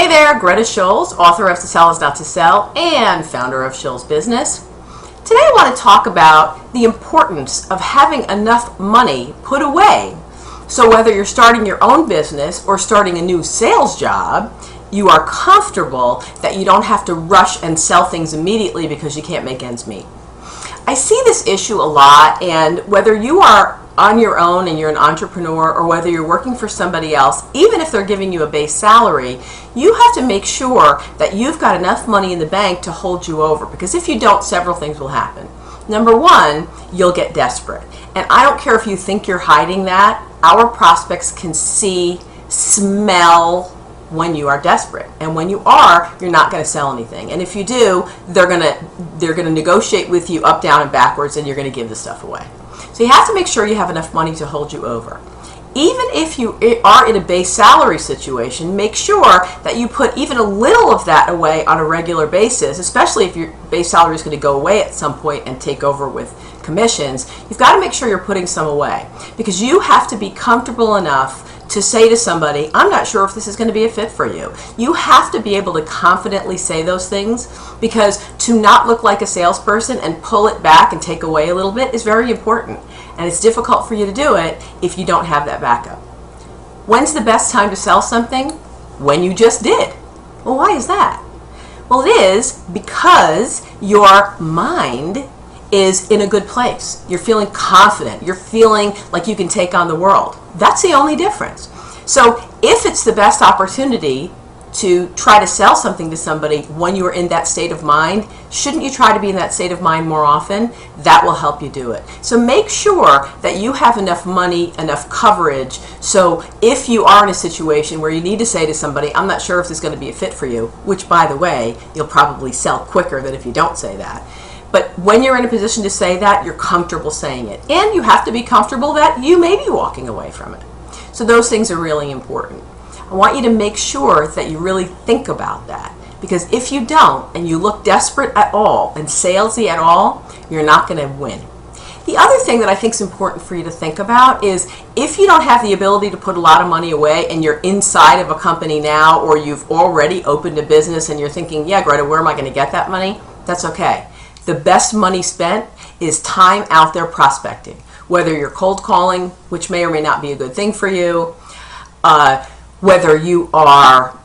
Hey there, Greta Schulz, author of To Sell Is Not to Sell and founder of Schulz Business. Today I want to talk about the importance of having enough money put away. So whether you're starting your own business or starting a new sales job, you are comfortable that you don't have to rush and sell things immediately because you can't make ends meet. I see this issue a lot, and whether you are on your own and you're an entrepreneur or whether you're working for somebody else, even if they're giving you a base salary, you have to make sure that you've got enough money in the bank to hold you over, because if you don't, several things will happen. Number one, you'll get desperate. And I don't care if you think you're hiding that, our prospects can see, smell when you are desperate. And when you are, you're not going to sell anything. And if you do, they're going to negotiate with you up, down, and backwards, and you're going to give the stuff away. So you have to make sure you have enough money to hold you over. Even if you are in a base salary situation, make sure that you put even a little of that away on a regular basis, especially if your base salary is going to go away at some point and take over with commissions. You've got to make sure you're putting some away, because you have to be comfortable enough to say to somebody, I'm not sure if this is going to be a fit for you. You have to be able to confidently say those things, because to not look like a salesperson and pull it back and take away a little bit is very important. And it's difficult for you to do it if you don't have that backup. When's the best time to sell something? When you just did. Well, why is that? Well, it is because your mind is in a good place. You're feeling confident. You're feeling like you can take on the world. That's the only difference. So if it's the best opportunity to try to sell something to somebody when you are in that state of mind, shouldn't you try to be in that state of mind more often? That will help you do it. So make sure that you have enough money, enough coverage, so if you are in a situation where you need to say to somebody, I'm not sure if this is going to be a fit for you, which, by the way, you'll probably sell quicker than if you don't say that. But when you're in a position to say that, you're comfortable saying it. And you have to be comfortable that you may be walking away from it. So those things are really important. I want you to make sure that you really think about that. Because if you don't, and you look desperate at all and salesy at all, you're not going to win. The other thing that I think is important for you to think about is, if you don't have the ability to put a lot of money away and you're inside of a company now, or you've already opened a business and you're thinking, yeah, Greta, where am I going to get that money? That's okay. The best money spent is time out there prospecting. Whether you're cold calling, which may or may not be a good thing for you, whether you are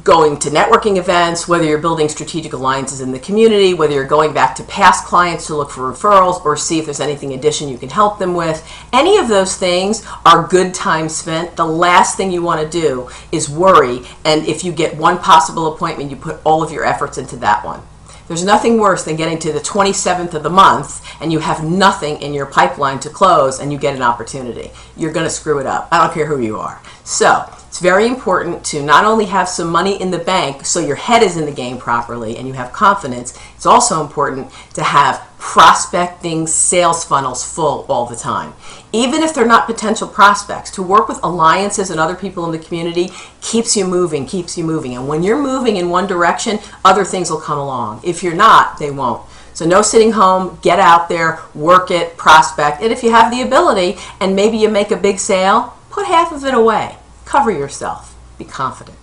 going to networking events, whether you're building strategic alliances in the community, whether you're going back to past clients to look for referrals or see if there's anything addition you can help them with. Any of those things are good time spent. The last thing you want to do is worry, and if you get one possible appointment, you put all of your efforts into that one. There's nothing worse than getting to the 27th of the month and you have nothing in your pipeline to close and you get an opportunity. You're going to screw it up. I don't care who you are. So it's very important to not only have some money in the bank so your head is in the game properly and you have confidence, it's also important to have prospecting sales funnels full all the time. Even if they're not potential prospects, to work with alliances and other people in the community keeps you moving, keeps you moving. And when you're moving in one direction, other things will come along. If you're not, they won't. So no sitting home, get out there, work it, prospect. And if you have the ability and maybe you make a big sale, put half of it away. Cover yourself. Be confident.